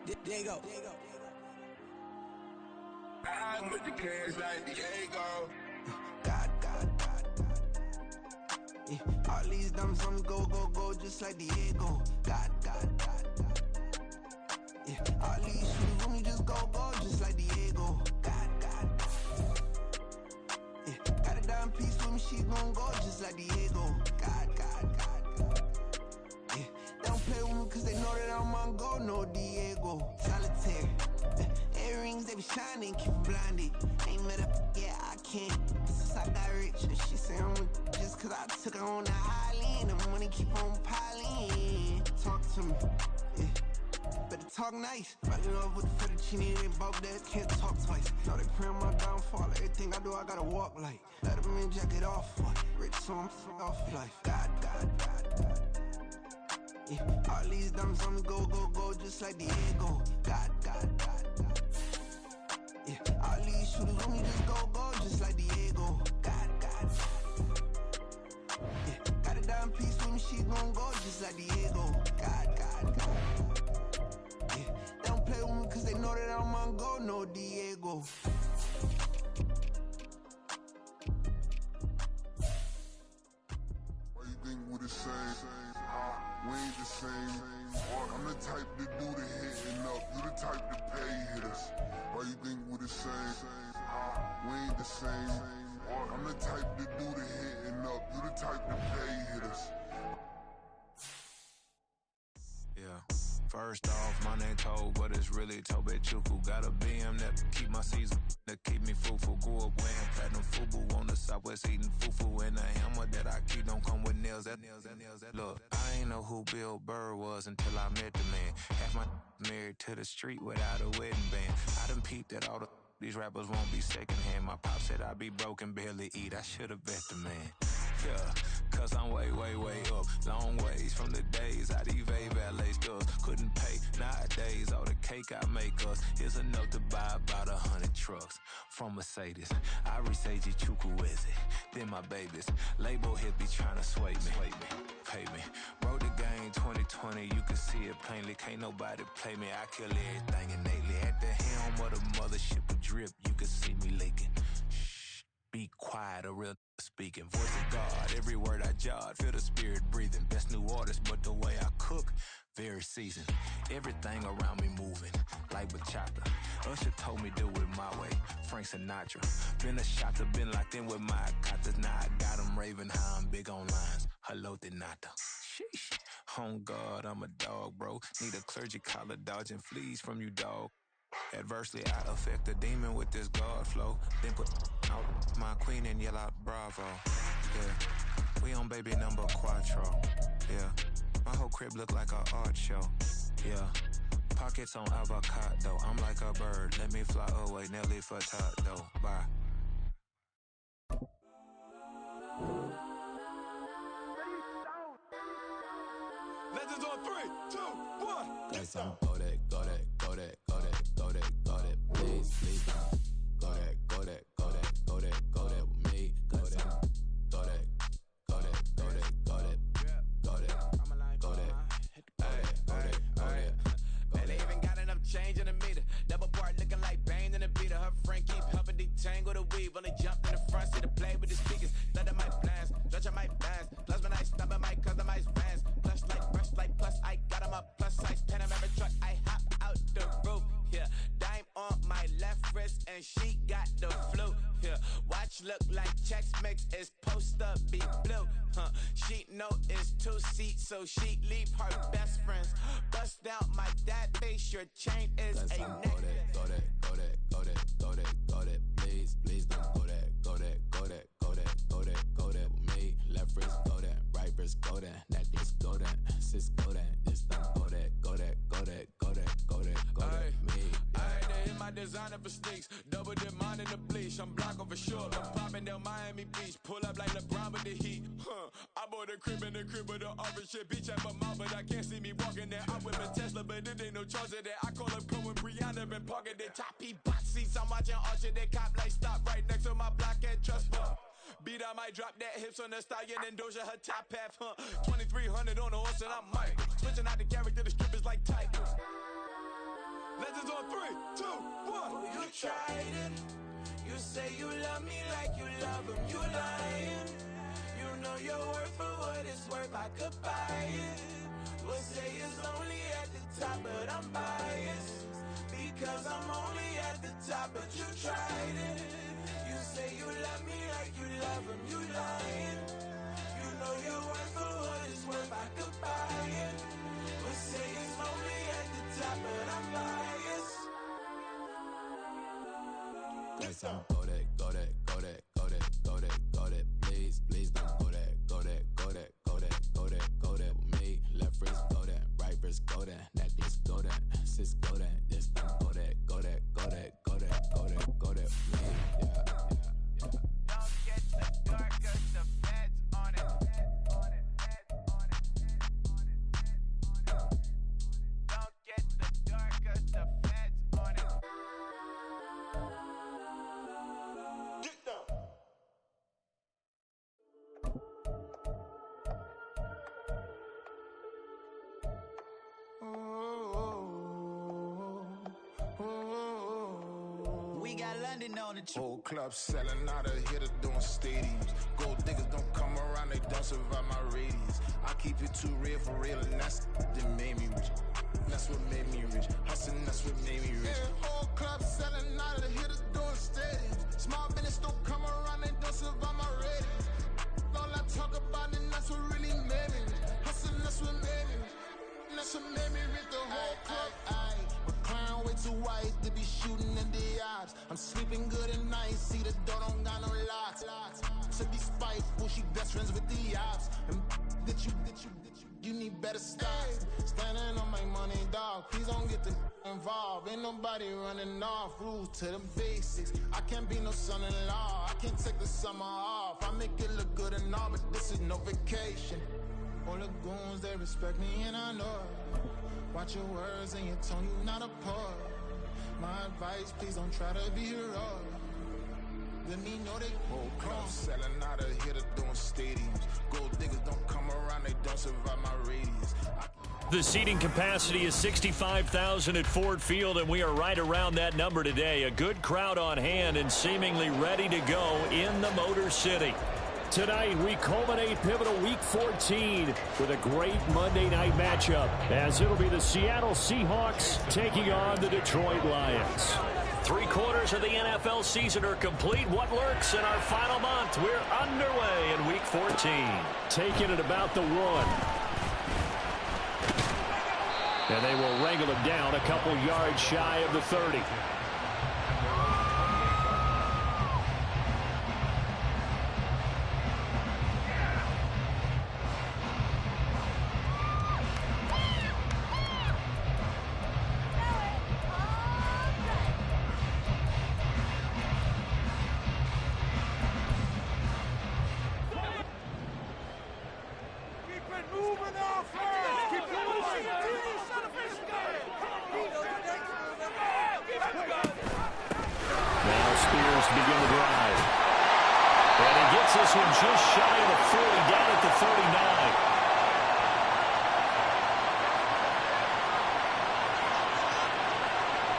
Diego. I'm with the cash like Diego. God. Yeah. All these diamonds on me go, just like Diego. God. Yeah. All these shooters on me just go, just like Diego. God. Yeah. Got a dime piece with me, she gon' go just like Diego. God. Yeah. They don't play with me cause they know that I'm on go, no Diego. Solitaire. Earrings, they be shining, keep them blinded. Ain't met up, yeah, I can't. Since I got rich, and she say I'm just cause I took her on the island. The money keep on piling. Talk to me, yeah. Better talk nice. Rockin' up with the fettuccine, they both that can't talk twice. Know they pray on my downfall. Everything I do, I gotta walk like. Let them in, jacket off. Rich, so I'm off life. God. Yeah. All these diamonds on me go, just like Diego. God. Yeah. All these shooters on me just go, just like Diego. God. Yeah. Got a dime piece with me, she gon' go just like Diego. God. Yeah. They don't play with me cause they know that I'm on go, no Diego. Why you think we the same? We ain't the same. I'm the type to do the hitting up. You the type to pay hitters. Why you think we the same? We ain't the same. I'm the type to do the hitting up. You the type to pay hitters. Yeah. First off, my name Toe, but it's really Tobe Chuku. Got a BM that keep my season, that keep me fufu. Grew up wearing platinum fubu on the southwest eating fufu. And the hammer that I keep don't come with nails. That look, I ain't know who Bill Burr was until I met the man. Half my married to the street without a wedding band. I done peeped at all these rappers won't be secondhand. My pop said I'd be broken, barely eat. I should've bet the man. Yeah, cause I'm way up. Long ways from the days I evade valet stores. Couldn't pay nowadays. All the cake I make us is enough to buy about 100 trucks from Mercedes. I resage Chukwueze, then my babies. Label hit be trying to sway me. Pay me. Wrote the game 2020, you can see it plainly. Can't nobody play me. I kill everything innately. At the helm of the mothership with drip, you can see me leaking. Shh, be quiet, a real speaking. Voice of God, every word I jot, feel the spirit breathing. Best new artist, but the way I cook, very seasoned. Everything around me moving, like bachata. Usher told me do it my way, Frank Sinatra. Been a shotter, been locked in with my katas. Now I got them raving how I'm big on lines. Hello, Denata. Sheesh. On God, I'm a dog, bro. Need a clergy collar, dodging fleas from you, dog. Adversely, I affect the demon with this God flow. Then put out my queen and yell out bravo. Yeah, we on baby number quattro. Yeah, my whole crib look like an art show. Yeah, pockets on avocado. I'm like a bird, let me fly away. Nelly Furtado, bye. Legends on 3, 2, 1. Got some go that. Please don't. Go that with me. Got some go that. And they even got enough change in the meter. Double part looking like Bane in the beater. Her friend keep helping detangle the weave. Only jumped in the front seat to play with the speakers. Let my plans, judge my plans. Plus when I stop at my customized vans. Plush like brush like plus I got him up plus size Panamera truck. I hop out the roof. Yeah, dime on my left wrist and she got the flu. Yeah, watch look like checks mix is post up be blue. She know it's 2 seats, so she leave her best friends. Bust down my dad face, your chain is a neck. Go that. Please don't go that with me. Left wrist go that, right wrist go that, necklace go that, sis go that. Just don't go that. Me. I had to hit my designer for sneaks. Double dip mine in the bleach. I'm Blanco for sure. I'm popping down Miami Beach. Pull up like LeBron with the heat. I bought a crib in the crib with the orange shit. Beach at my mouth, but I can't see me walking there. I whip a Tesla, but it ain't no charge of that. I call up Cohen Brianna been parking the top box seats. I'm watching Archer, they cop like stop right next to my block at Trust Bar. Beat, I might drop that hips on the stallion and Doja her top half. 2300 on the horse and I might switching out the character. The strippers like tigers. 2, 1. You tried it. You say you love me like you love him. You lying. You know your worth for what it's worth. I could buy it. We'll say it's only at the top, but I'm biased. Because I'm only at the top, but you tried it. You say you love me like you love him. You lying. You know your worth for what it's worth. I could buy it. We'll say it's only at the top, but I'm biased. That's on go that, go that, go that, go that, go that, go that. Please, please don't go that, go that, go that, go that, go that, go that with me. Left wrist go that, right wrist go that, necklace go that, sis go that, this don't go that, go that, go that, go that, go that, go that with me. Yeah. Don't get the door 'cause the feds on it. Don't get the door 'cause the feds on it. Get down. We got London on the trip. Whole club selling out of hitter doing stadiums. Gold diggers don't come around, they don't survive my radius. I keep it too real for real, and that's that made me rich. That's what made me rich. Hustling, that's what made me rich. Yeah, whole club selling out of hitters doing stadiums. Small business don't come around, they don't survive my radius. All I talk about, and that's what really made me rich. Hustling, that's what made me rich. That's what made me rich. The whole club. McLaren way too white to be shooting in the ops. I'm sleeping good at night, see the door don't got no locks. To be spiteful, she best friends with the ops. And you need better stocks. Standing on my money, dog. Please don't get involved. Ain't nobody running off. Rules to the basics. I can't be no son-in-law. I can't take the summer off. I make it look good and all, but this is no vacation. All the goons, they respect me and I know it. Watch your words and your tone, you not a part. My advice, please don't try to be heroic. Let me know they whole club selling out of here to doing stadiums. Gold diggers don't come around, they don't survive my radius. The seating capacity is 65,000 at Ford Field, and we are right around that number today. A good crowd on hand and seemingly ready to go in the Motor City. Tonight, we culminate pivotal Week 14 with a great Monday night matchup, as it'll be the Seattle Seahawks taking on the Detroit Lions. 3/4 of the NFL season are complete. What lurks in our final month? We're underway in Week 14. Taking it about the 1. And they will wrangle him down a couple yards shy of the 30. This one just shy of the 40, down at the 39.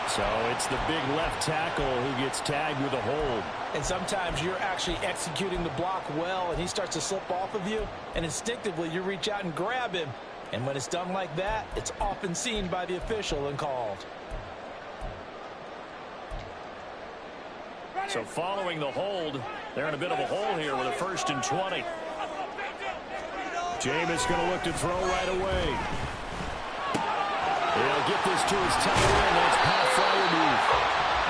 So it's the big left tackle who gets tagged with a hold. And sometimes you're actually executing the block well, and he starts to slip off of you, and instinctively you reach out and grab him. And when it's done like that, it's often seen by the official and called. So following the hold, they're in a bit of a hole here with a 1st and 20. Jameis going to look to throw right away. He'll get this to his tight end. That's Pat Fryermuth.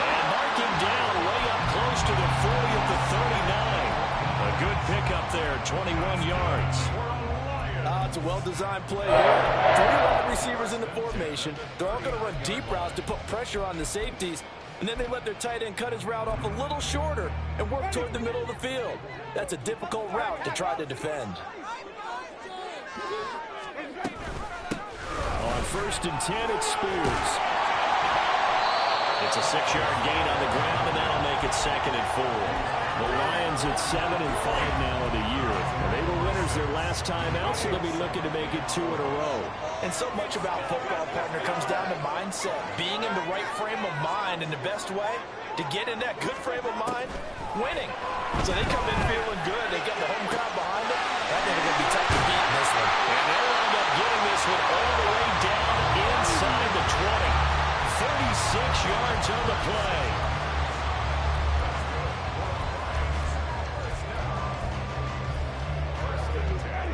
And mark him down way up close to the 40 at the 39. A good pickup there, 21 yards. It's a well-designed play here. 3 wide receivers in the formation. They're all going to run deep routes to put pressure on the safeties. And then they let their tight end cut his route off a little shorter and work toward the middle of the field. That's a difficult route to try to defend. On 1st and 10, it's Spears. It's a 6-yard gain on the ground, and that'll make it 2nd and 4. The Lions at 7 and 5 now in the year. They were winners their last time out, so they'll be looking to make it 2 in a row. And so much about football, partner, comes down to mindset. being in the right frame of mind, and the best way to get in that good frame of mind, winning. So they come in feeling good. They got the home crowd behind them. I think they're going to be tough to beat in this one. And they'll end up getting this one all the way down inside the 20. 36 yards on the play.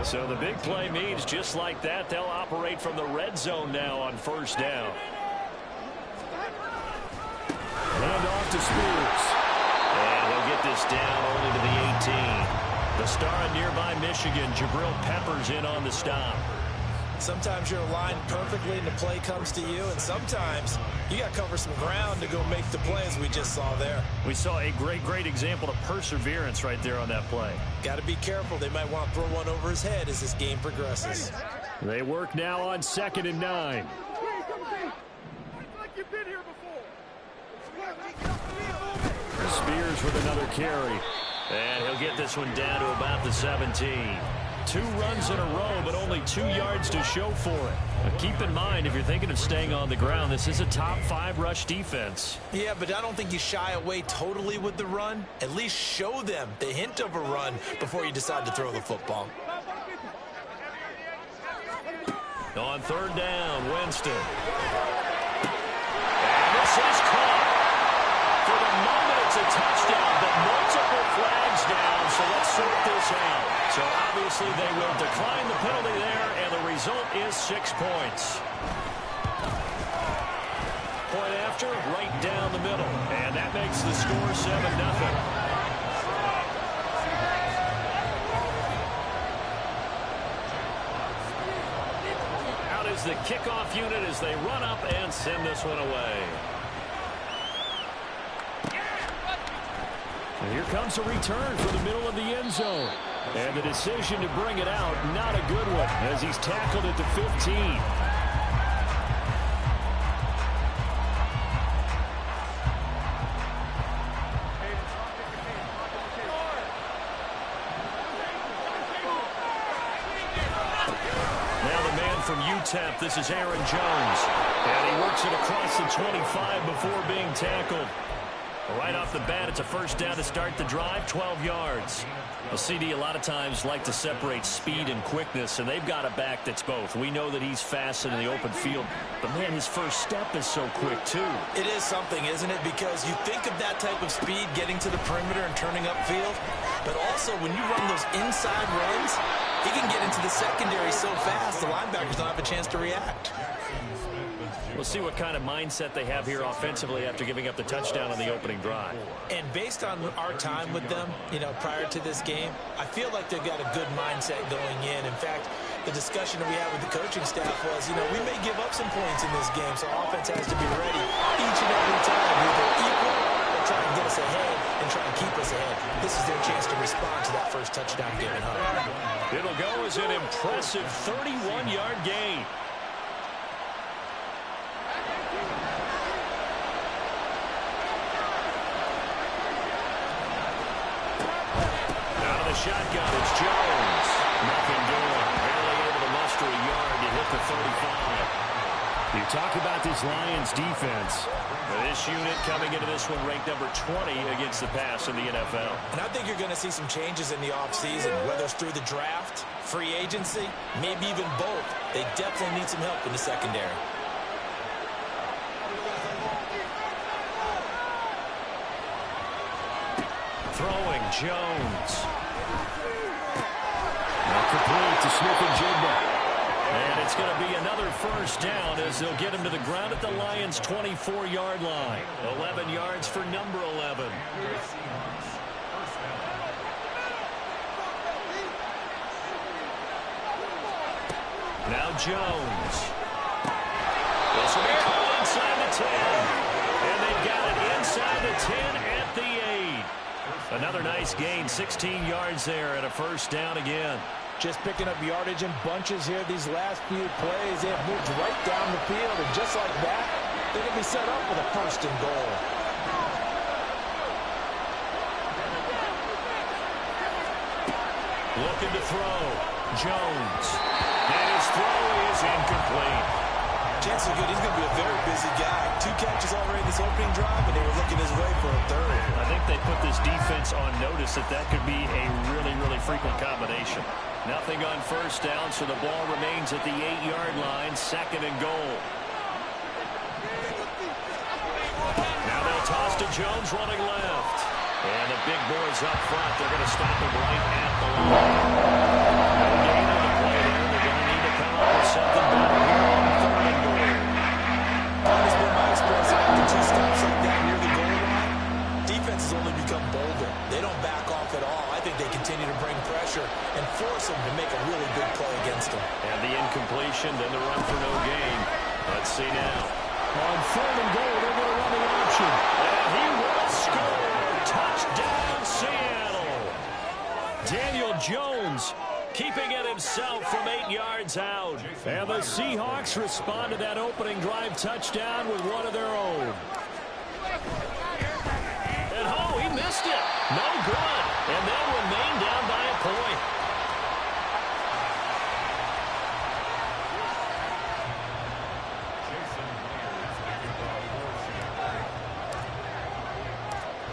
So the big play means just like that, they'll operate from the red zone now on first down. Hand off to Spears. And he'll get this down only to the 18. The star of nearby Michigan, Jabril Peppers, in on the stop. Sometimes you're aligned perfectly and the play comes to you, and sometimes you got to cover some ground to go make the play, as we just saw there. We saw a great example of perseverance right there on that play. Got to be careful. They might want to throw one over his head as this game progresses. They work now on 2nd and 9. Spears with another carry. And he'll get this one down to about the 17. 2 runs in a row, but only 2 yards to show for it. Now keep in mind, if you're thinking of staying on the ground, this is a top 5 rush defense. Yeah, but I don't think you shy away totally with the run. At least show them the hint of a run before you decide to throw the football. On 3rd down, Winston. And this is caught. For the moment, it's a touchdown, but multiple flags down, so let's sort this out. So obviously they will decline the penalty there, and the result is 6 points. Point after, right down the middle, and that makes the score 7-0. Out is the kickoff unit as they run up and send this one away. And here comes a return for the middle of the end zone. And the decision to bring it out, not a good one, as he's tackled at the 15. Now the man from UTEP, this is Aaron Jones. And he works it across the 25 before being tackled. Right off the bat, it's a first down to start the drive, 12 yards. A CD a lot of times like to separate speed and quickness, and they've got a back that's both. We know that he's fast in the open field, but man, his first step is so quick too. It is something, isn't it? Because you think of that type of speed getting to the perimeter and turning upfield, but also when you run those inside runs, he can get into the secondary so fast the linebackers don't have a chance to react. We'll see what kind of mindset they have here offensively after giving up the touchdown on the opening drive. And based on our time with them, prior to this game, I feel like they've got a good mindset going in. In fact, the discussion that we had with the coaching staff was, we may give up some points in this game, so offense has to be ready each and every time. Either equal or try and get us ahead and try and keep us ahead. This is their chance to respond to that first touchdown given up. It'll go as an impressive 31-yard gain. Shotgun, it's Jones. Nothing doing. Barely able to muster a yard to hit the 35. You talk about this Lions defense. This unit coming into this one ranked number 20 against the pass in the NFL. And I think you're going to see some changes in the offseason, whether it's through the draft, free agency, maybe even both. They definitely need some help in the secondary. Throwing, Jones. Not complete to Smith-Njigba. And it's going to be another first down as they'll get him to the ground at the Lions' 24-yard line. 11 yards for number 11. Now Jones. This will be called inside the 10. And they've got it inside the 10 at the 8. Another nice gain, 16 yards there and a first down again. Just picking up yardage in bunches here these last few plays. They have moved right down the field, and just like that, they're going to be set up with a first and goal. Looking to throw. Jones. And his throw is incomplete. chances are good. He's going to be a very busy guy. 2 catches already in this opening drive, and they were looking his way for a third. I think they put this defense on notice that that could be a really, really frequent combination. Nothing on first down, so the ball remains at the 8-yard line, 2nd and goal. Now they'll toss to Jones running left. And the big boys up front, they're going to stop him right at the line. No gain on the play there. They're going to need to come up with something better here on 3rd and goal. That's been my experience after 2 stops like that near the goal line. Defense has only become bolder. They don't back off at all. I think they continue to bring pressure and force them to make a really big play against them. And the incompletion, then the run for no gain. Let's see now. On 3rd and goal, they're going to run the option. And he will score. Touchdown, Seattle. Daniel Jones keeping it himself from 8 yards out. And the Seahawks respond to that opening drive touchdown with one of their own. And oh, he missed it. No good. And they'll remain down by a point.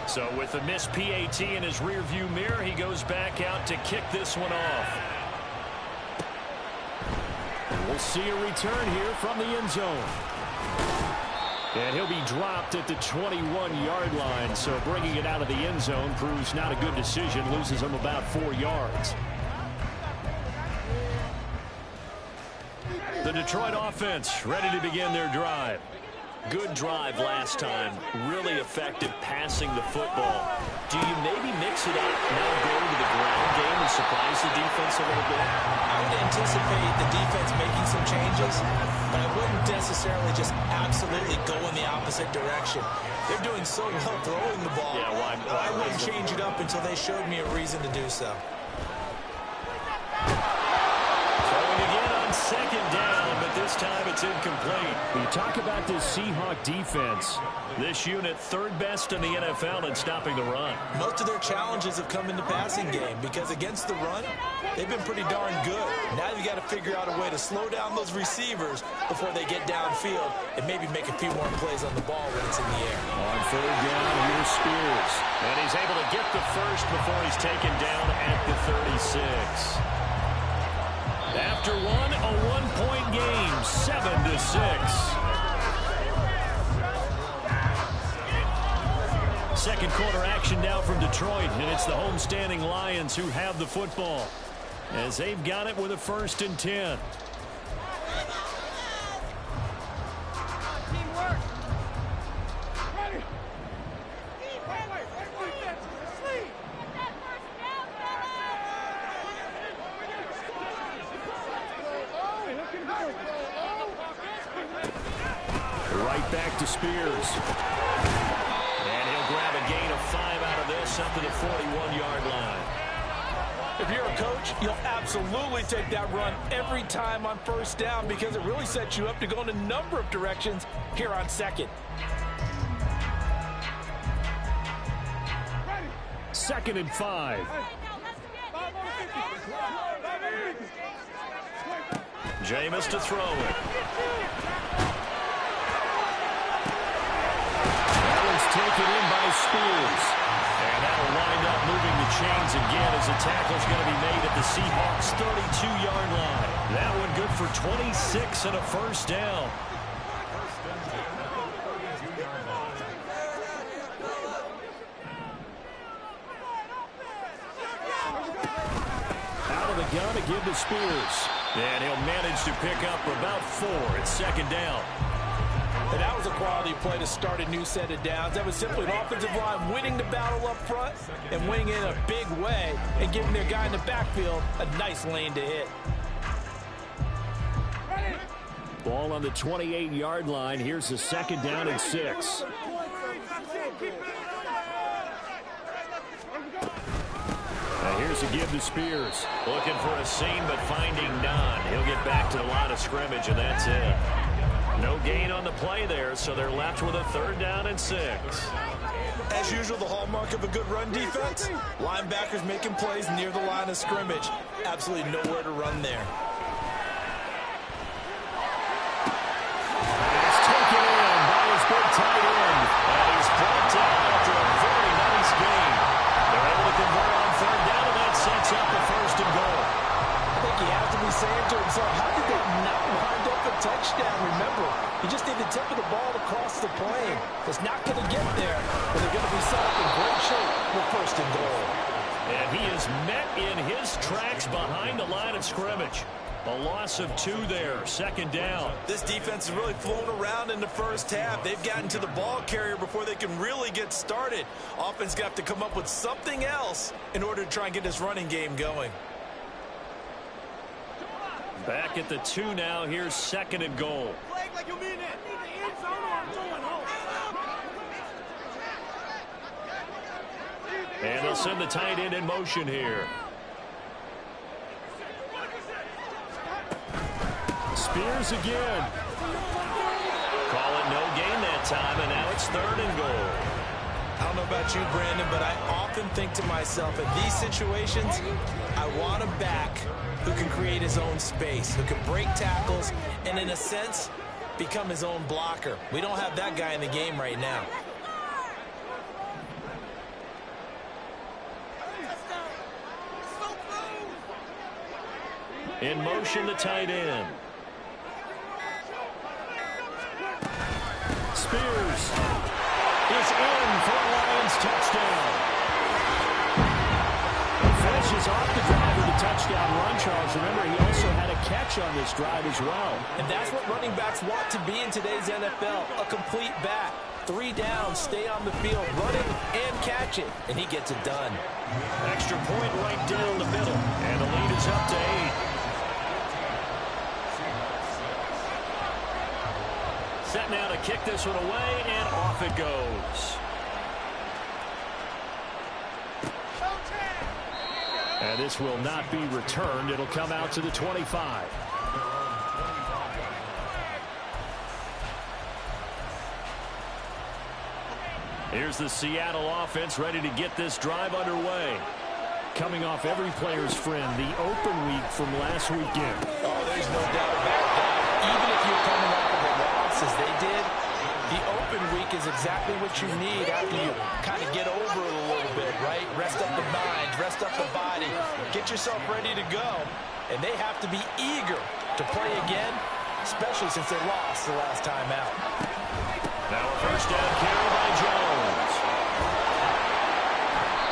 So with a missed PAT in his rearview mirror, he goes back out to kick this one off. And we'll see a return here from the end zone. And he'll be dropped at the 21-yard line, so bringing it out of the end zone proves not a good decision, loses him about 4 yards. The Detroit offense ready to begin their drive. Good drive last time. Really effective passing the football. Do you maybe mix it up, now go to the ground game and surprise the defense a little bit? I would anticipate the defense making some changes, but I wouldn't necessarily just absolutely go in the opposite direction. They're doing so well throwing the ball. Yeah, why I wouldn't change it up until they showed me a reason to do so. Throwing again on 2nd down, but this time it's incomplete. You talk about this Seahawk defense. This unit 3rd best in the NFL in stopping the run. Most of their challenges have come in the passing game because against the run, they've been pretty darn good. Now you've got to figure out a way to slow down those receivers before they get downfield and maybe make a few more plays on the ball when it's in the air. On 3rd down, here's Spears. And he's able to get the first before he's taken down at the 36. After one, a 1-point game, 7-6. Second quarter action now from Detroit, and it's the homestanding Lions who have the football as they've got it with a 1st and 10. Right back to Spears. And he'll grab a gain of 5 out of this up to the 41-yard line. If you're a coach, you'll absolutely take that run every time on 1st down because it really sets you up to go in a number of directions here on 2nd. 2nd and 5. Jameis to throw it. That one's taken in by Spears. And that'll wind up moving the chains again as the tackle's going to be made at the Seahawks' 32-yard line. That one good for 26 and a 1st down. Out of the gun to give to Spears. And he'll manage to pick up about 4 at 2nd down. And that was a quality play to start a new set of downs. That was simply an offensive line winning the battle up front and winning it in a big way and giving their guy in the backfield a nice lane to hit. Ball on the 28-yard line. Here's the 2nd down and 6. And here's a give to Spears. Looking for a seam, but finding none. He'll get back to the line of scrimmage, and that's it. No gain on the play there, so they're left with a 3rd down and 6. As usual, the hallmark of a good run defense, linebackers making plays near the line of scrimmage. Absolutely nowhere to run there. You just need to temper the ball across the plane. It's not going to get there, but they're going to be set up in great shape for first and goal. And he is met in his tracks behind the line of scrimmage. A loss of 2 there, second down. This defense has really flown around in the first half. They've gotten to the ball carrier before they can really get started. Offense got to come up with something else in order to try and get this running game going. Back at the 2 now. Here's second and goal. And they'll send the tight end in motion here. Spears again. Call it no gain that time, and now it's third and goal. I don't know about you, Brandon, but I often think to myself, in these situations, I want a back who can create his own space, who can break tackles, and in a sense, become his own blocker. We don't have that guy in the game right now. In motion, the tight end. Spears is in for a Lions touchdown. He finishes off the drive with a touchdown run, Charles. Remember, he also had a catch on this drive as well. And that's what running backs want to be in today's NFL, a complete back. 3 downs, stay on the field, running and catching, and he gets it done. Extra point right down the middle, and the lead is up to 8. Set now to kick this one away, and off it goes. And this will not be returned. It'll come out to the 25. Here's the Seattle offense ready to get this drive underway. Coming off every player's friend, the open week from last weekend. Oh, there's no doubt about that. Even if you're coming off of a loss as they did, the open week is exactly what you need after you kind of get over it a little bit, right? Rest up the mind, rest up the body, get yourself ready to go. And they have to be eager to play again, especially since they lost the last time out. Now a first down carry by Jones.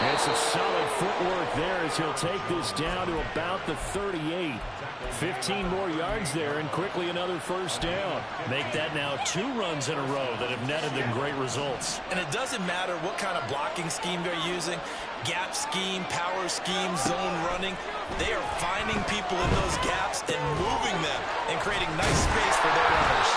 It's a solid footwork there as he'll take this down to about the 38. 15 more yards there and quickly another first down. Make that now 2 runs in a row that have netted them great results. And it doesn't matter what kind of blocking scheme they're using, gap scheme, power scheme, zone running. They are finding people in those gaps and moving them and creating nice space for their runners.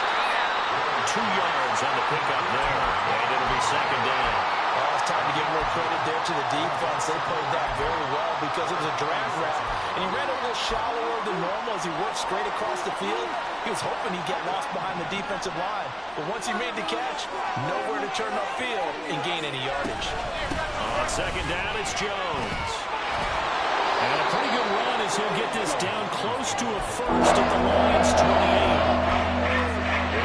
2 yards on the pickup there, and it'll be second down. Oh, it's time to give a little credit there to the defense. They played that very well because it was a draft route. And he ran a little shallower than normal as he worked straight across the field. He was hoping he'd get lost behind the defensive line. But once he made the catch, nowhere to turn upfield and gain any yardage. On second down, it's Jones. And a pretty good run as he'll get this down close to a first at the Lions' 28.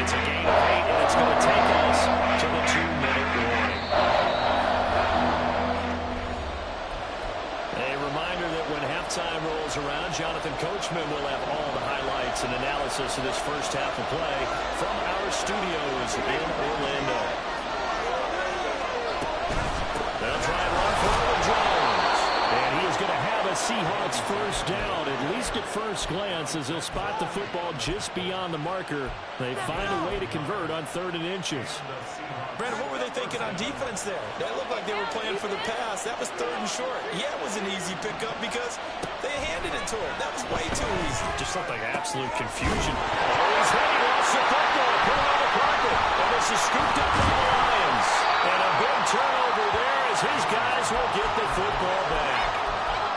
It's a gain of 8, and it's going to take us to the 2-minute warning. A reminder that when halftime rolls around, Jonathan Coachman will have all the highlights and analysis of this first half of play from our studios in Orlando. They'll try and run forward Jones. And he is going to have a Seahawks first down, at least at first glance, as he'll spot the football just beyond the marker. They find a way to convert on 3rd and inches. Brandon, what were they thinking on defense there? That looked like they were playing for the pass. That was 3rd and short. Yeah, it was an easy pickup because they handed it to him. That was way too easy. Just looked like absolute confusion. Oh, he's ready to lost the football. Put on the carpet. And this is scooped up by the Lions. And a big turnover there as his guys will get the football back.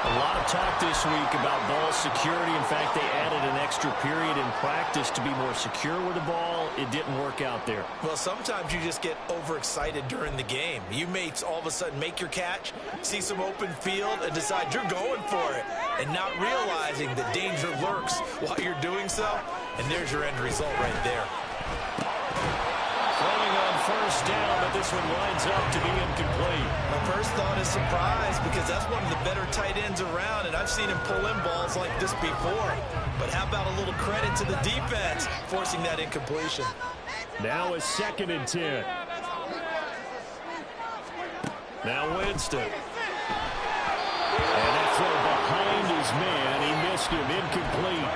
A lot of talk this week about ball security. In fact, they added an extra period in practice to be more secure with the ball. It didn't work out there. Well, sometimes you just get overexcited during the game. You may all of a sudden make your catch, see some open field, and decide you're going for it, and not realizing the danger lurks while you're doing so. And there's your end result right there. Throwing on first down, but this one winds up to be incomplete. My first thought is surprise because that's one of the better tight ends around, and I've seen him pull in balls like this before. But how about a little credit to the defense forcing that incompletion? Now a 2nd and 10. Now Winston. And that throw behind his man. He missed him. Incomplete.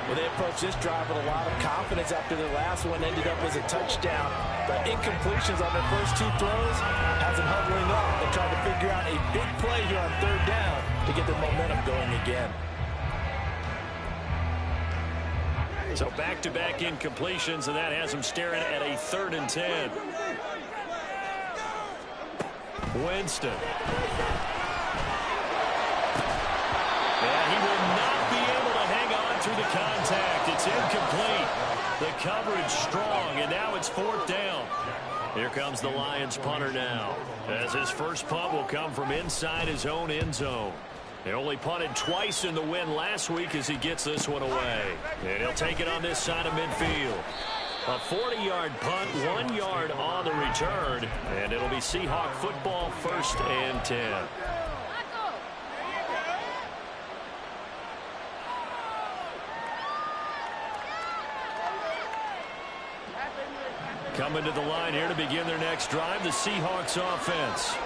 Well, they approached this drive with a lot of confidence after their last one ended up as a touchdown. But incompletions on their first 2 throws has them huddling up. They're trying to figure out a big play here on 3rd down to get their momentum going again. So back-to-back incompletions, and that has them staring at a 3rd and 10. Winston. Yeah, he will not be able to hang on through the contact. It's incomplete. The coverage strong, and now it's 4th down. Here comes the Lions punter now, as his first punt will come from inside his own end zone. He only punted twice in the win last week as he gets this one away. And he'll take it on this side of midfield. A 40-yard punt, 1 yard on the return. And it'll be Seahawk football, 1st and 10. Coming to the line here to begin their next drive, the Seahawks offense.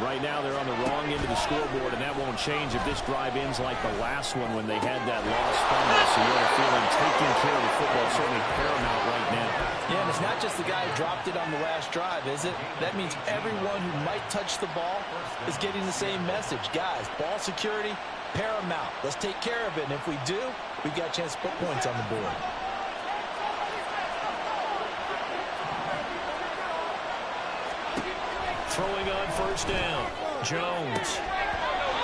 Right now they're on the wrong end of the scoreboard, and that won't change if this drive ends like the last one when they had that lost fumble. So you have a feeling taking care of the football is certainly paramount right now. Yeah, and it's not just the guy who dropped it on the last drive, is it? That means everyone who might touch the ball is getting the same message. Guys, ball security, paramount. Let's take care of it, and if we do, we've got a chance to put points on the board. Throwing on 1st down. Jones.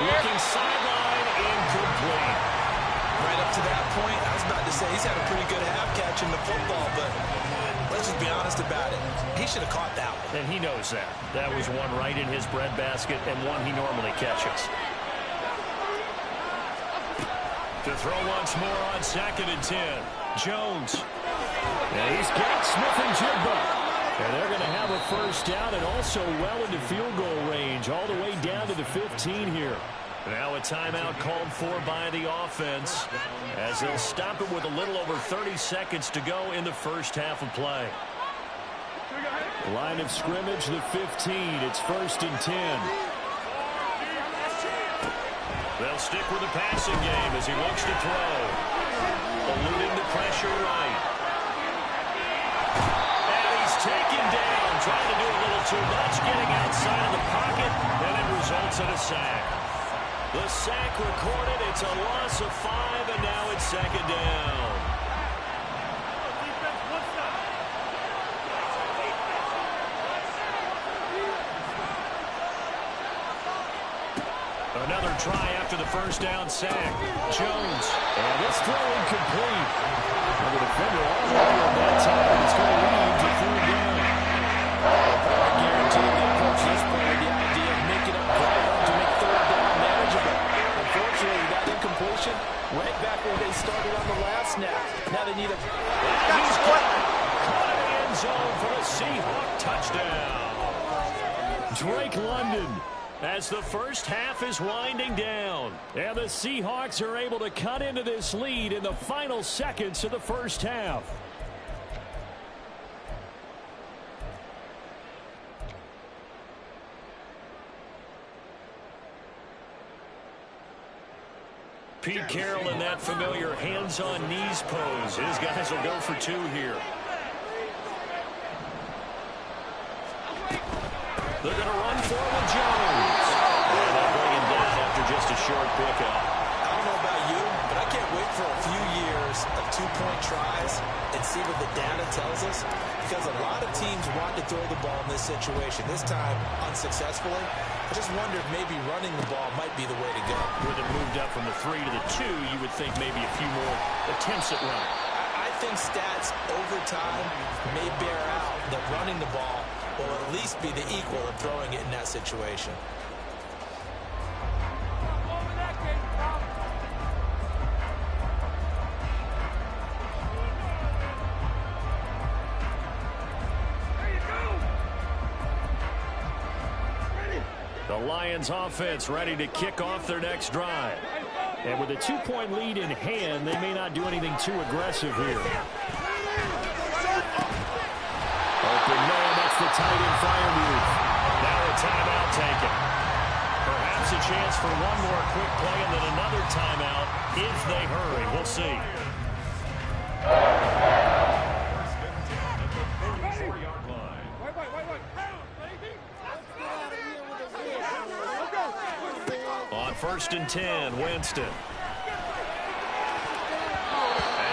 Looking sideline, incomplete. Right up to that point, I was about to say he's had a pretty good half catching the football, but let's just be honest about it. He should have caught that one. And he knows that. That was one right in his breadbasket and one he normally catches. To throw once more on 2nd and 10. Jones. And he's got Smith and Jigba. And they're going to have a 1st down and also well into field goal range, all the way down to the 15 here. Now a timeout called for by the offense as they'll stop it with a little over 30 seconds to go in the first half of play. Line of scrimmage, the 15. It's 1st and 10. They'll stick with the passing game as he looks to throw. Eluding the pressure right. Taken down, trying to do a little too much, getting outside of the pocket, and it results in a sack. The sack recorded, it's a loss of 5, and now it's 2nd down. Another try after the 1st down sack. Jones, and this throw incomplete. And the defender all the way on that time, and it's going to lead to 3rd down. I guarantee they approach this play with the idea of making up ground to make 3rd down manageable. Unfortunately, that incompletion right back where they started on the last snap. Now they need a... He's caught in the end zone for a Seahawk touchdown. Drake London. As the first half is winding down. And the Seahawks are able to cut into this lead in the final seconds of the first half. Pete Carroll in that familiar hands-on knees pose. His guys will go for 2 here. They're going to run forward Jones. And they'll bring him down after just a short pickup. I don't know about you, but I can't wait for a few years of 2-point tries and see what the data tells us. Because a lot of teams want to throw the ball in this situation. This time, unsuccessfully. I just wonder if maybe running the ball might be the way to go. With it moved up from the 3 to the 2, you would think maybe a few more attempts at running. I think stats over time may bear out that running the ball will at least be the equal of throwing it in that situation. The Lions offense ready to kick off their next drive. And with a 2-point lead in hand, they may not do anything too aggressive here. for one more quick play and then another timeout if they hurry. We'll see. On 1st and 10, Winston.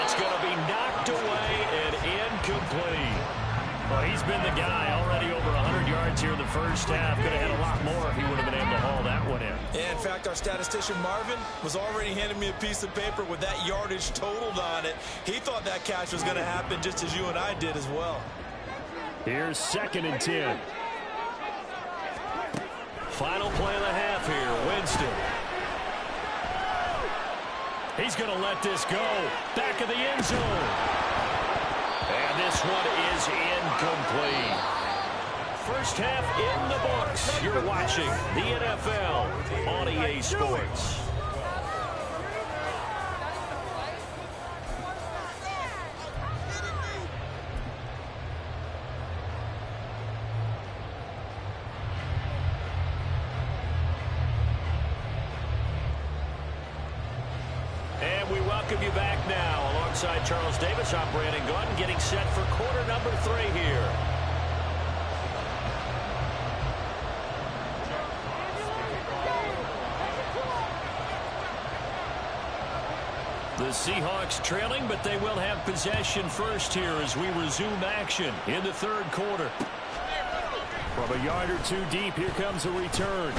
It's going to be knocked away and incomplete. Well, he's been the guy already over 100 yards here in the first half. Could have had a lot more if he would have been able to haul that one in. Yeah, in fact, our statistician Marvin was already handing me a piece of paper with that yardage totaled on it. He thought that catch was going to happen just as you and I did as well. Here's 2nd and 10. Final play of the half here, Winston. He's going to let this go. Back of the end zone. And this one is incomplete. First half in the books. You're watching the NFL on EA Sports. Welcome you back now. Alongside Charles Davis, I'm Brandon Gunn, getting set for quarter number 3 here. The Seahawks trailing, but they will have possession first here as we resume action in the 3rd quarter. From a yard or 2 deep, here comes a return.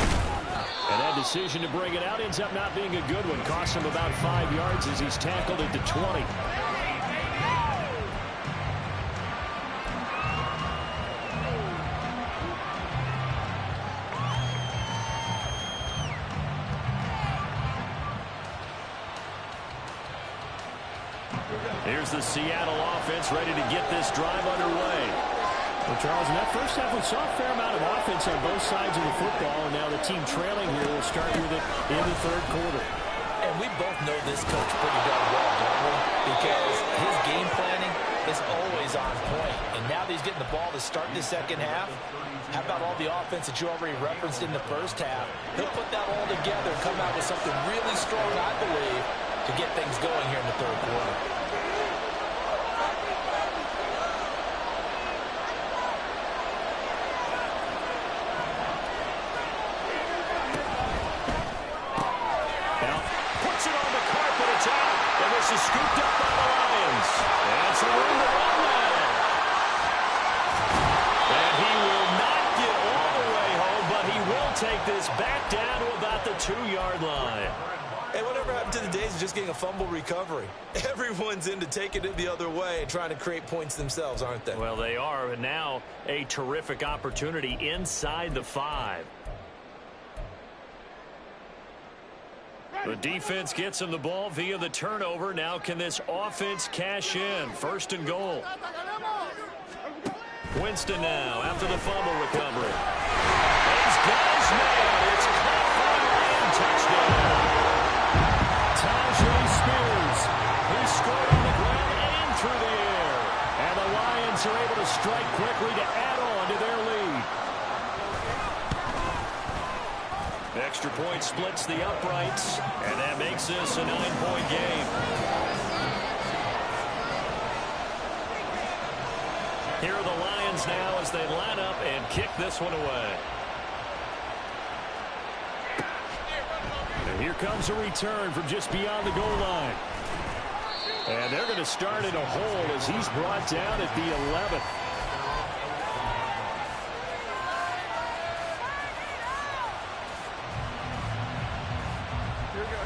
And that decision to bring it out ends up not being a good one. Costs him about 5 yards as he's tackled at the 20. Here's the Seattle offense ready to get this drive underway. Well, Charles, in that first half, we saw a fair amount of offense on both sides of the football, and now the team trailing here will start with it in the 3rd quarter. And we both know this coach pretty darn well, don't we? Because his game planning is always on point. And now that he's getting the ball to start the 2nd half, how about all the offense that you already referenced in the first half? He'll put that all together and come out with something really strong, I believe, to get things going here in the 3rd quarter. Is scooped up by the Lions. And some room to run now. And he will not get all the way home, but he will take this back down to about the 2-yard line. Hey, whatever happened to the days of just getting a fumble recovery? Everyone's into taking it the other way and trying to create points themselves, aren't they? Well, they are, and now a terrific opportunity inside the 5. The defense gets him the ball via the turnover. Now can this offense cash in? 1st and goal. Winston now after the fumble recovery. He's got his man. It's caught for a Lion touchdown. Tajay Spears, who scored on the ground and through the air. And the Lions are able to strike quickly to add on to their lead. Extra point splits the uprights, and that makes this a 9-point game. Here are the Lions now as they line up and kick this one away. And here comes a return from just beyond the goal line. And they're going to start in a hole as he's brought down at the 11th.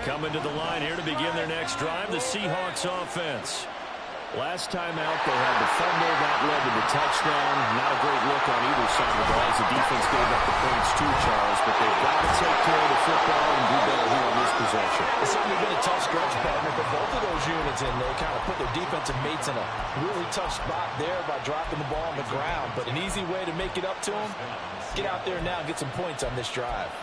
Coming to the line here to begin their next drive, the Seahawks offense. Last time out, they had the fumble that led to the touchdown. Not a great look on either side of the ball as the defense gave up the points too, Charles. But they've got to take care of the football and do better here on this possession. It's certainly been a tough stretch, partner, for both of those units, and they kind of put their defensive mates in a really tough spot there by dropping the ball on the ground. But an easy way to make it up to them, get out there now and get some points on this drive.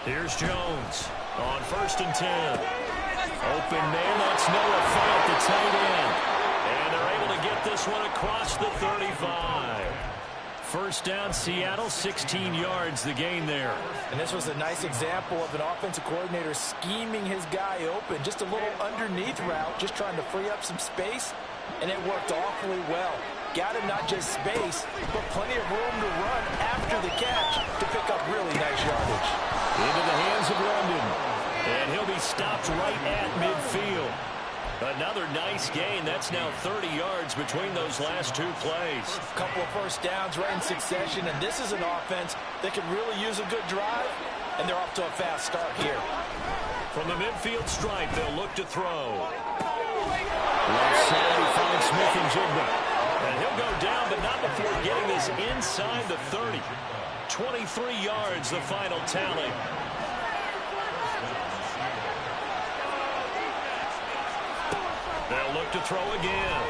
Here's Jones on 1st and 10. Open man, that's Noah Fant, the tight end. And they're able to get this one across the 35. First down, Seattle, 16 yards the gain there. And this was a nice example of an offensive coordinator scheming his guy open. Just a little underneath route, just trying to free up some space, and it worked awfully well. Got him not just space, but plenty of room to run after the catch to pick up really nice yardage. Into the hands of London. And he'll be stopped right at midfield. Another nice gain. That's now 30 yards between those last two plays. A couple of first downs right in succession, and this is an offense that could really use a good drive, and they're off to a fast start here. From the midfield stripe, they'll look to throw. Left side, he finds Smith and Jigba. And he'll go down, but not before getting this inside the 30. 23 yards, the final tally. They'll look to throw again.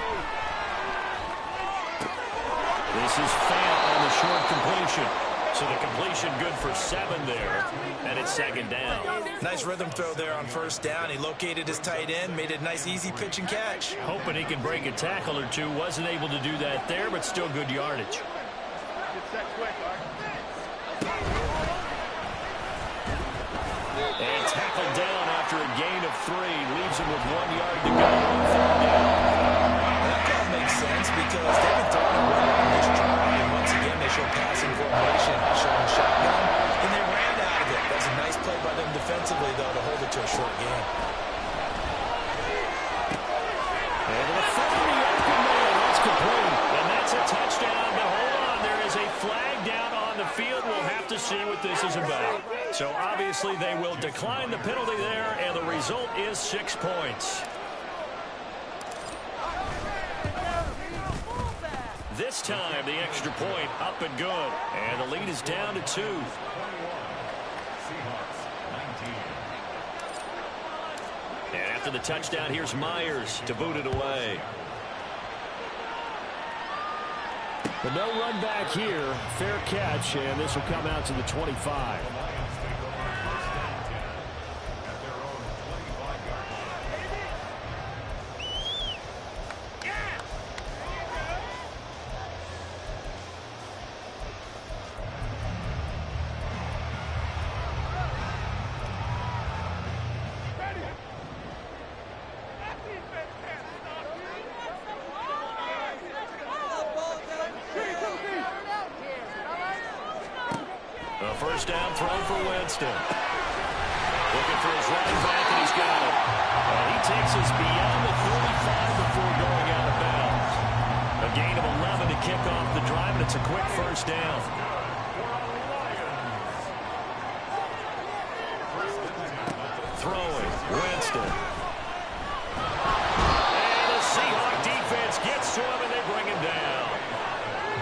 This is Fant on the short completion. So the completion good for 7 there, and it's second down. Nice rhythm throw there on first down. He located his tight end, made it a nice easy pitch and catch. Hoping he can break a tackle or two. Wasn't able to do that there, but still good yardage. And tackled down after a gain of 3. Leaves him with 1 yard to go. That call makes sense because they've been throwing it well on this drive. And once again, they show passing formation, showing shotgun, and they ran out of it. That's a nice play by them defensively, though, to hold it to a short game. And the 40 open man, that's complete. And that's a touchdown. But hold on, there is a flag down on the field. We'll have to see what this is about. So obviously they will decline the penalty there, and the result is 6 points. This time, the extra point up and good. And the lead is down to 2. And after the touchdown, here's Myers to boot it away. But no run back here. Fair catch, and this will come out to the 25. A first down throw for Winston. Looking for his running back, and he's got it. And he takes us beyond the 35 before going out of bounds. A gain of 11 to kick off the drive, and it's a quick first down. Throwing, Winston. And the Seahawk defense gets to him, and they bring him down.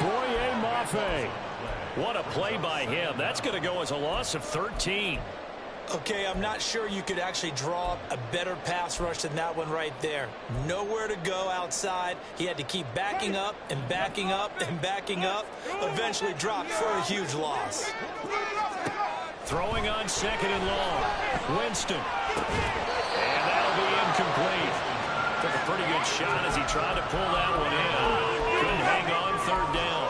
Boye Mafe. What a play by him. That's going to go as a loss of 13. Okay, I'm not sure you could actually draw up a better pass rush than that one right there. Nowhere to go outside. He had to keep backing up and backing up and backing up. Eventually dropped for a huge loss. Throwing on second and long. Winston. And that'll be incomplete. Took a pretty good shot as he tried to pull that one in. Couldn't hang on third down.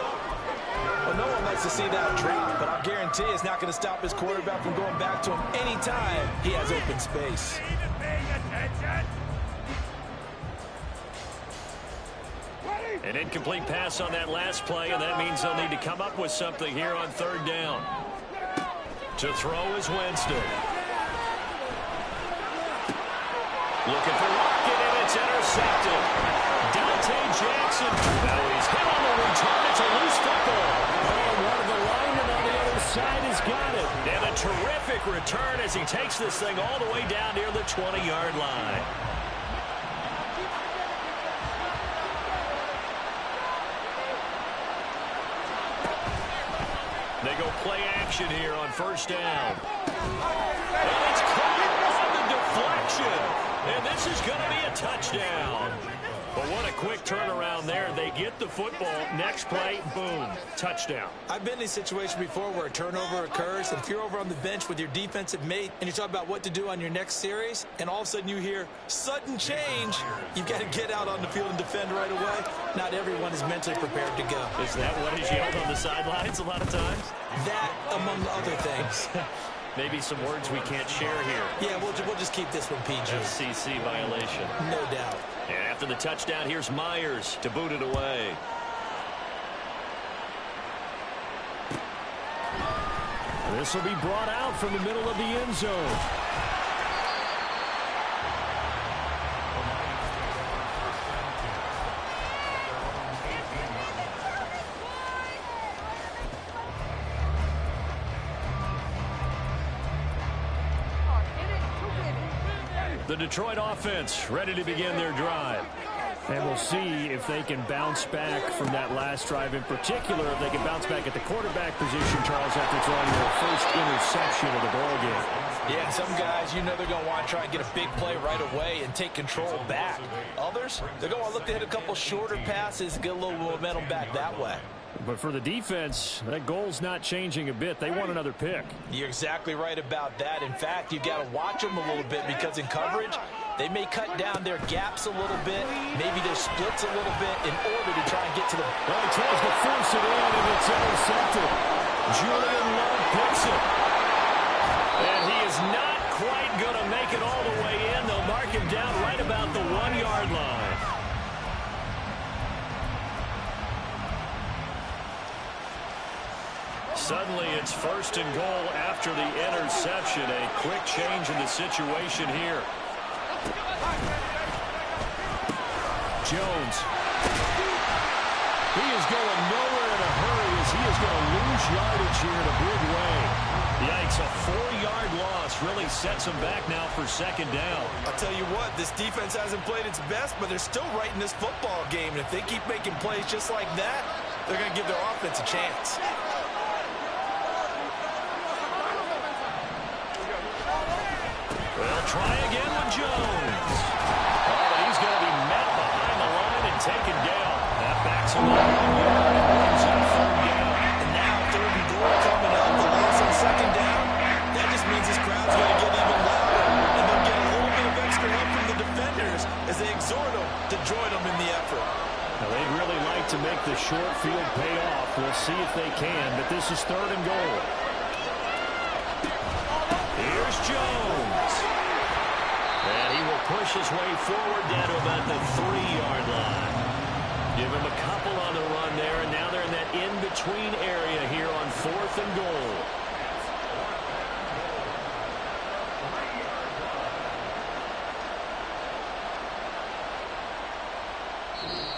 Well, no one likes to see that drop, but I guarantee it's not going to stop his quarterback from going back to him anytime he has open space. An incomplete pass on that last play, and that means they'll need to come up with something here on third down. To throw is Winston. Looking for Lockett, and it's intercepted. Dante Jackson. Now he's hit on the return. It's a loose football. And one of the linemen on the other side has got it. And a terrific return as he takes this thing all the way down near the 20-yard line. They go play action here on first down. And it's caught on the deflection. And this is going to be a touchdown. But what a quick turnaround there. They get the football. Next play, boom, touchdown. I've been in a situation before where a turnover occurs, and if you're over on the bench with your defensive mate and you talk about what to do on your next series, and all of a sudden you hear sudden change, you've got to get out on the field and defend right away. Not everyone is mentally prepared to go. Is that what is yelled on the sidelines a lot of times? That, among other things. Maybe some words we can't share here. Yeah, we'll just keep this one PG. FCC violation. No doubt. And after the touchdown, here's Myers to boot it away. This will be brought out from the middle of the end zone. The Detroit offense ready to begin their drive. And we'll see if they can bounce back from that last drive in particular, if they can bounce back at the quarterback position, Charles, after throwing their first interception of the ballgame. Yeah, some guys, you know they're going to want to try and get a big play right away and take control back. Others, they're going to look to hit a couple shorter passes, get a little momentum back that way. But for the defense, that goal's not changing a bit. They want another pick. You're exactly right about that. In fact, you've got to watch them a little bit because in coverage, they may cut down their gaps a little bit, maybe their splits a little bit in order to try and get to the... Well, he tries to force it in, and it's intercepted. Julian Love picks it. And he is not quite going to make it all the way in. They'll mark him down right about the 1-yard line. Suddenly, it's first and goal after the interception. A quick change in the situation here. Jones. He is going nowhere in a hurry as he is going to lose yardage here in a big way. Yikes, a 4-yard loss really sets him back now for second down. I'll tell you what, this defense hasn't played its best, but they're still right in this football game. And if they keep making plays just like that, they're going to give their offense a chance. Well, try again with Jones. Oh, but he's going to be met behind the line and taken down. That backs him up 1 yard and brings up third down. And now third and goal coming up. The loss on second down. That just means this crowd's going to get even louder. And they'll get a little bit of extra help from the defenders as they exhort them to join them in the effort. Now, they'd really like to make the short field pay off. We'll see if they can, but this is third and goal. Here's Jones. And he will push his way forward down to about the 3-yard line. Give him a couple on the run there, and now they're in that in-between area here on fourth and goal.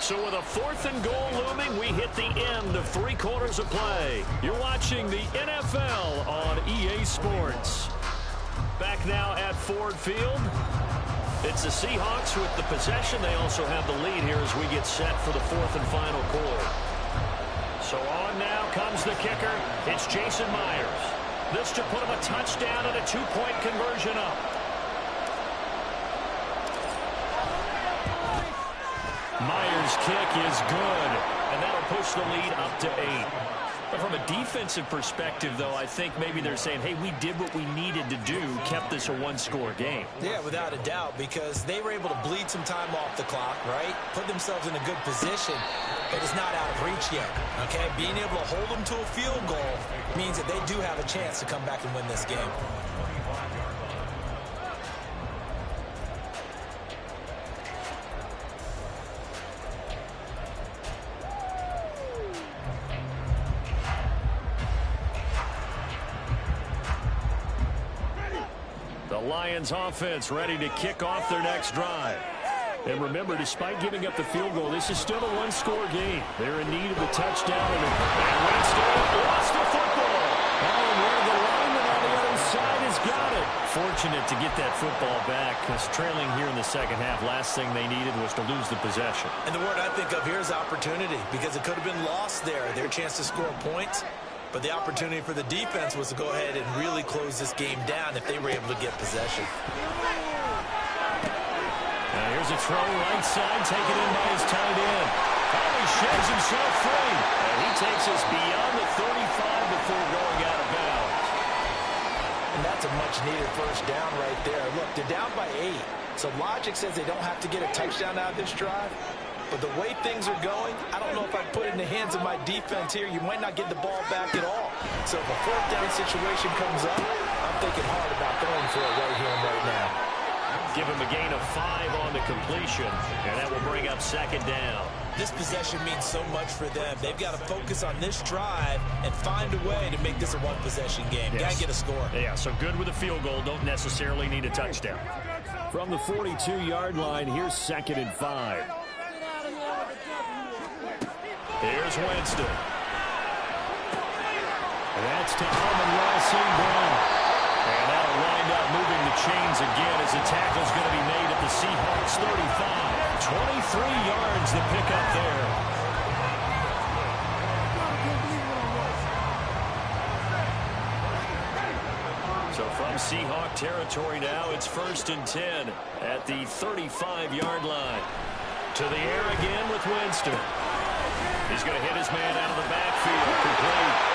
So with a fourth and goal looming, we hit the end of 3 quarters of play. You're watching the NFL on EA Sports. Back now at Ford Field. It's the Seahawks with the possession. They also have the lead here as we get set for the fourth and final quarter. So on now comes the kicker. It's Jason Myers. This to put him a touchdown and a 2-point conversion up. Myers' kick is good, and that'll push the lead up to 8. But from a defensive perspective, though, I think maybe they're saying, hey, we did what we needed to do, kept this a 1-score game. Yeah, without a doubt, because they were able to bleed some time off the clock, right? Put themselves in a good position, but it's not out of reach yet, okay? Being able to hold them to a field goal means that they do have a chance to come back and win this game. Lions offense ready to kick off their next drive. And remember, despite giving up the field goal, this is still a 1-score game. They're in need of a touchdown, and Winston lost the football. Oh, and one of the linemen on the other side has got it. Fortunate to get that football back, because trailing here in the second half, last thing they needed was to lose the possession. And the word I think of here is opportunity, because it could have been lost there. Their chance to score points. But the opportunity for the defense was to go ahead and really close this game down if they were able to get possession. Here's a throw right side, taken in by his tight end. Oh, he shoves himself free. And he takes us beyond the 35 before going out of bounds. And that's a much-needed first down right there. Look, they're down by 8. So logic says they don't have to get a touchdown out of this drive. But the way things are going, I don't know if I'd put it in the hands of my defense here. You might not get the ball back at all. So if a fourth down situation comes up, I'm thinking hard about going for it right here and right now. Give him a gain of 5 on the completion, and that will bring up second down. This possession means so much for them. They've got to focus on this drive and find a way to make this a one-possession game. Yes. Got to get a score. Yeah, so good with a field goal. Don't necessarily need a touchdown. From the 42-yard line, here's second and 5. Here's Winston. That's to Amon-Ra St. Brown. And that'll wind up moving the chains again as the tackle's going to be made at the Seahawks 35. 23 yards to pick up there. So from Seahawk territory now, it's 1st and 10 at the 35-yard line. To the air again with Winston. He's going to hit his man out of the backfield. Complete.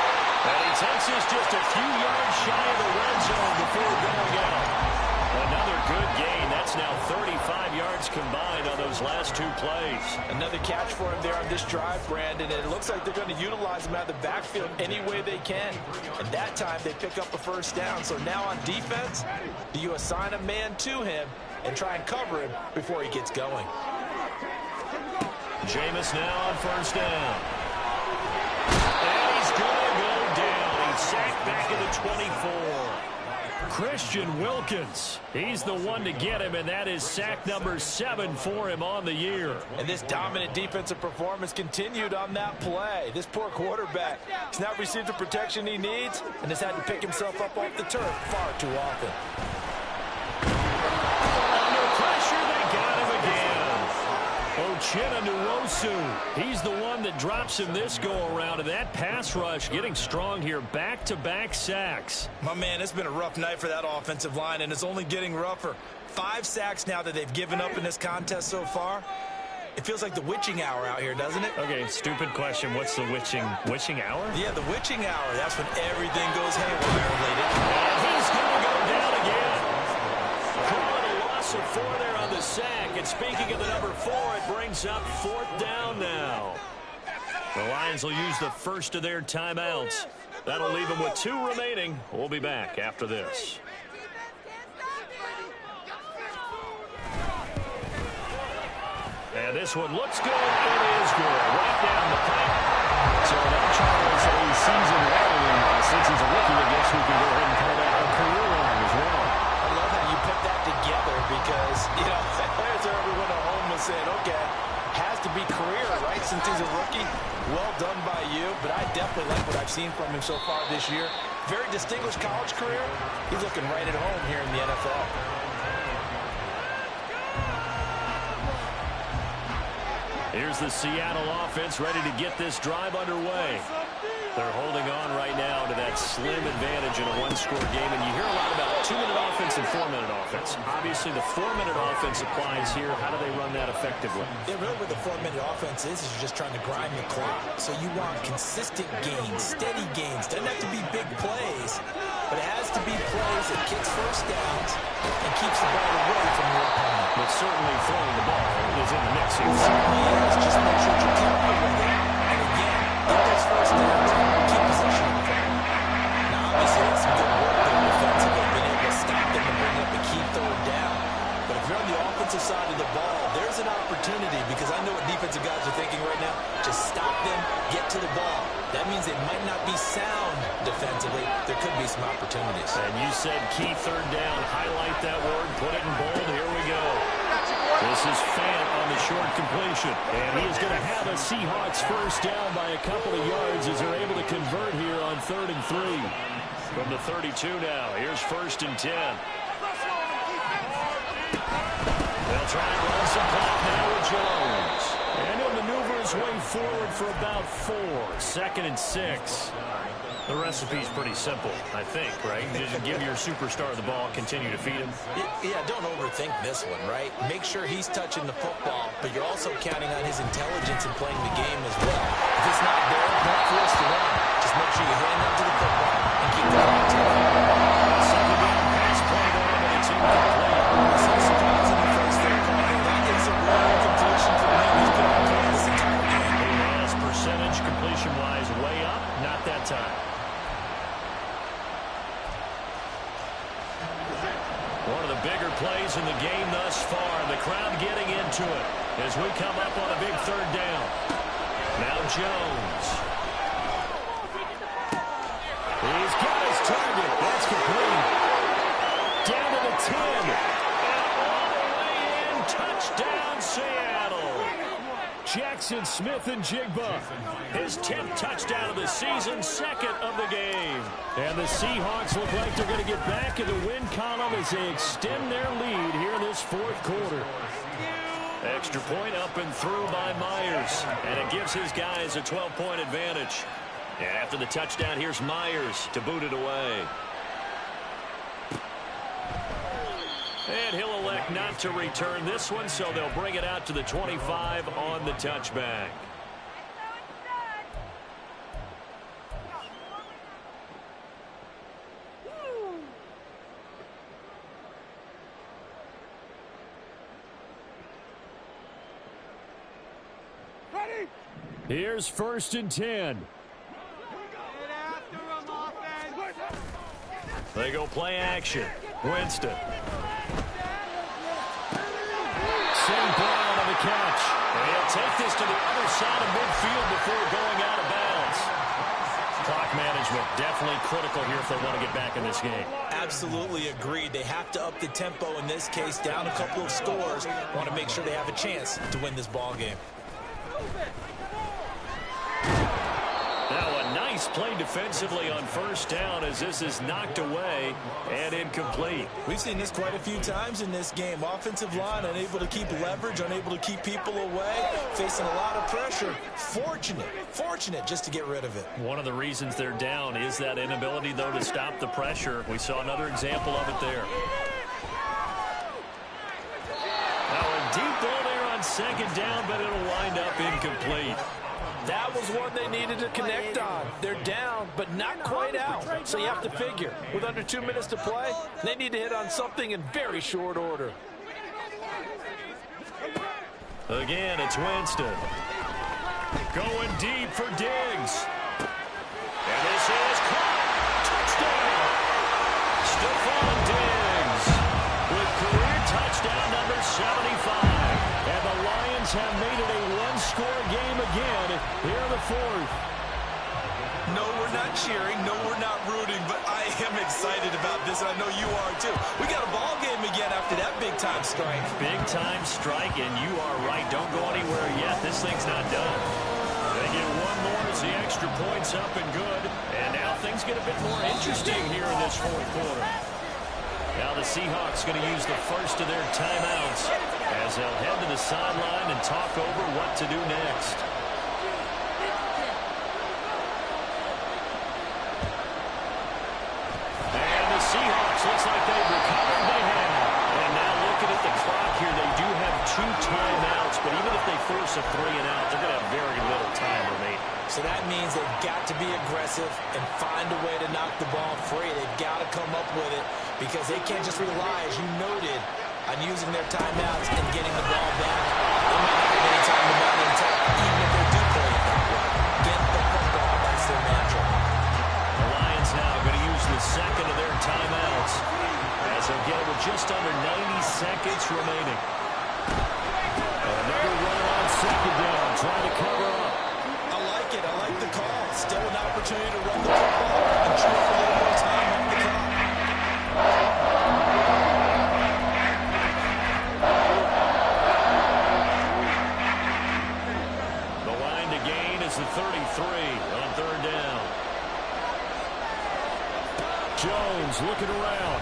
And he takes us just a few yards shy of the red zone before going out. Another good gain. That's now 35 yards combined on those last 2 plays. Another catch for him there on this drive, Brandon. And it looks like they're going to utilize him out of the backfield any way they can. And that time they pick up a first down. So now on defense, do you assign a man to him and try and cover him before he gets going? Jameis now on first down. And he's going to go down. He's sacked back at the 24. Christian Wilkins. He's the one to get him, and that is sack number 7 for him on the year. And this dominant defensive performance continued on that play. This poor quarterback has not received the protection he needs and has had to pick himself up off the turf far too often. Under pressure, they got him again. Uchenna Nwosu, he's the one that drops him this go-around, and that pass rush getting strong here, back-to-back sacks. My man, it's been a rough night for that offensive line, and it's only getting rougher. 5 sacks now that they've given up in this contest so far. It feels like the witching hour out here, doesn't it? Okay, stupid question. What's the witching hour? Yeah, the witching hour. That's when everything goes haywire, lady. And he's going to go down again. Calling a loss of 4 there on the sack. And speaking of the number 4, it brings up 4th down now. The Lions will use the first of their timeouts. That'll leave them with 2 remaining. We'll be back after this. And this one looks good. It is good. Right down the pipe. So now Charles a season long. And since he's a rookie, I guess we can go ahead and call that a career long as well. I love how you put that together because, you know, there's everyone at home was saying, okay, has to be career, right, since he's a rookie. Well done by you, but I definitely like what I've seen from him so far this year. Very distinguished college career. He's looking right at home here in the NFL. Here's the Seattle offense ready to get this drive underway. They're holding on right now to that slim advantage in a 1-score game. And you hear a lot about 2-minute offense and 4-minute offense. Obviously, the 4-minute offense applies here. How do they run that effectively? Yeah, really what the 4-minute offense is you're just trying to grind the clock. So you want consistent gains, steady gains. Doesn't have to be big plays, but it has to be plays that kicks first downs and keeps the ball away from your opponent. But certainly throwing the ball is in the mix here. It certainly is. Just make sure you're careful with it. And again, get those first downs, keep possession of the ball. Now, obviously, that's some good work there defensively, being able to stop them and bring up a key third down. But if you're on the offensive side of the ball, there's an opportunity because I know what defensive guys are thinking right now. Just stop them, get to the ball. That means they might not be sound defensively. There could be some opportunities. And you said key third down. Highlight that word. Put it in bold. Here we go. This is Fant on the short completion. And he is going to have a Seahawks first down by a couple of yards as they're able to convert here on 3rd and 3. From the 32 now. Here's 1st and 10. They'll try and run some clock now with Jones. And he'll maneuver his way forward for about 4. 2nd and 6. The recipe's pretty simple, I think, right? You just give your superstar the ball, continue to feed him. Yeah, don't overthink this one, right? Make sure he's touching the football, but you're also counting on his intelligence in playing the game as well. If it's not there, don't force the run. Just make sure you hand them to the football and keep the clock ticking. Second down pass play there, but it's incomplete. That's no surprise in the first third quarter. That is a rare completion for him. He's been on point this entire game. He has percentage completion-wise way up, not that time. One of the bigger plays in the game thus far. The crowd getting into it as we come up on a big third down. Now Jones. He's got his target. That's complete. Down to the 10. And all the way in. Touchdown, Seattle. Jackson Smith-Njigba. His 10th touchdown of the season, second of the game. And the Seahawks look like they're going to get back in the win column as they extend their lead here in this fourth quarter. Extra point up and through by Myers. And it gives his guys a 12-point advantage. And after the touchdown, here's Myers to boot it away. And he'll elect not to return this one, so they'll bring it out to the 25 on the touchback. Here's 1st and 10. They go play action. Winston. St. Brown on the catch. And he'll take this to the other side of midfield before going out of bounds. Clock management definitely critical here if they want to get back in this game. Absolutely agreed. They have to up the tempo in this case, down a couple of scores. Want to make sure they have a chance to win this ball game. Now a nice play defensively on 1st down as this is knocked away and incomplete. We've seen this quite a few times in this game. Offensive line unable to keep leverage, unable to keep people away, facing a lot of pressure. Fortunate just to get rid of it. One of the reasons they're down is that inability, though, to stop the pressure. We saw another example of it there. Now a deep ball there on 2nd down, but it'll wind up incomplete. That was one they needed to connect on. They're down, but not quite out. So you have to figure, with under 2 minutes to play, they need to hit on something in very short order. Again, it's Winston. Going deep for Diggs. And this is caught. Touchdown. Stephon Diggs with career touchdown number 75. And the Lions have made it a one-score game again here in the fourth. No, we're not cheering. No, we're not rooting. But I am excited about this, and I know you are too. We got a ball game again after that big-time strike. Big-time strike, and you are right. Don't go anywhere yet. This thing's not done. They get one more as the extra point's up and good. And now things get a bit more interesting here in this fourth quarter. Now the Seahawks going to use the first of their timeouts as they'll head to the sideline and talk over what to do next. And the Seahawks looks like they've recovered. They have. And now looking at the clock here, they do have 2 timeouts, but even if they force a 3 and out, they're going to have very little time remaining. So that means they've got to be aggressive and find a way to knock the ball free. They've got to come up with it because they can't just rely, as you noted, on using their timeouts and getting the ball back. They might not have any time to mount an attack, even if they do play it that way. Get the football. That's their mantra. The Lions now going to use the second of their timeouts as they'll get it with just under 90 seconds remaining. Another run on 2nd down, trying to cover up. I like it. I like the call. Still an opportunity to run the football and chew up a little more time on the clock. The line to gain is the 33 on 3rd down. Jones looking around.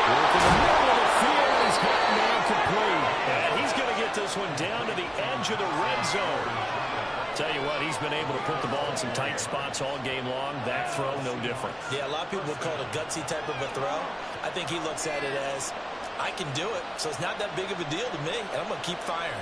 Working the middle of the field. He's got man complete. And he's going to get this one down to the edge of the red zone. Tell you what, And he's been able to put the ball in some tight spots all game long. That throw, no different. Yeah, a lot of people would call it a gutsy type of a throw. I think he looks at it as, I can do it, so it's not that big of a deal to me, and I'm going to keep firing.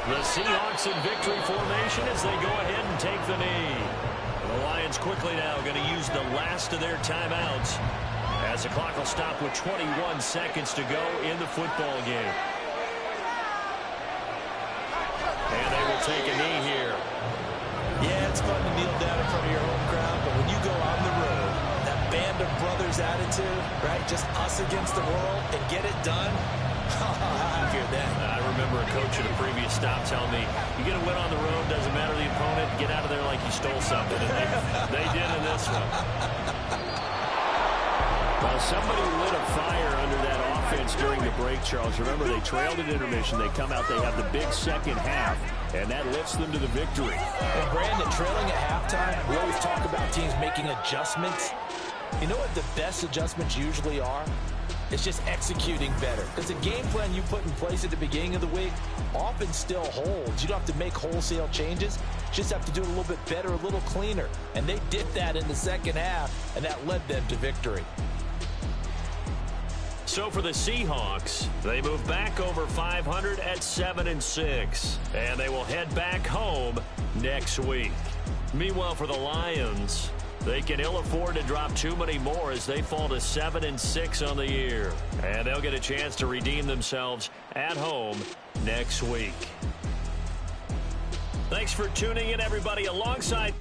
The Seahawks in victory formation as they go ahead and take the knee. The Lions quickly now going to use the last of their timeouts as the clock will stop with 21 seconds to go in the football game. And they will take a knee here. Yeah, it's fun to kneel down in front of your home crowd, but when you go on the road, that band of brothers attitude, right, just us against the world and get it done, how happy are they? I remember a coach at a previous stop telling me, you get a win on the road, doesn't matter the opponent, get out of there like you stole something. And they did in this one. Well, somebody lit a fire under that offense during the break, Charles. Remember, they trailed at intermission. They come out, they have the big second half, and that lifts them to the victory. And Brandon, trailing at halftime, we always talk about teams making adjustments. You know what the best adjustments usually are? It's just executing better. Because the game plan you put in place at the beginning of the week often still holds. You don't have to make wholesale changes. You just have to do it a little bit better, a little cleaner. And they did that in the second half, and that led them to victory. So for the Seahawks, they move back over 500 at 7-6. And they will head back home next week. Meanwhile, for the Lions, they can ill afford to drop too many more as they fall to 7-6 on the year. And they'll get a chance to redeem themselves at home next week. Thanks for tuning in, everybody. Alongside